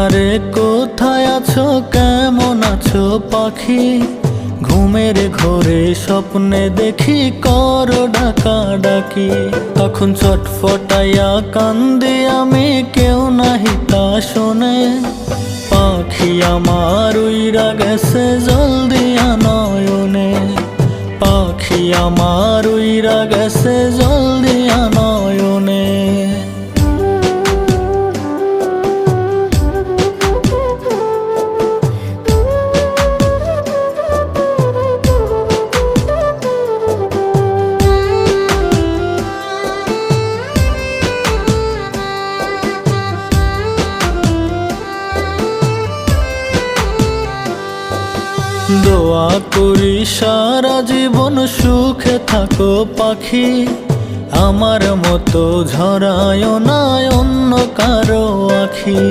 আরে কোথায় আছো, কেমন আছো পাখি? ঘুমের ঘোরে স্বপ্নে দেখি করো ডাকা ডাকি। তখন ছটফটাইয়া কান্দি আমি, কেউ নাহি তা শোনে। পাখি আমার উইরা গেছে জল দিয়া নয়নে। পাখি আমার উইরা গেছে জল দিয়া নয়নে। দোয়া করি সারা জীবন সুখে থাকো পাখি। আমার মতো ঝরায় না অন্য কারো আখি।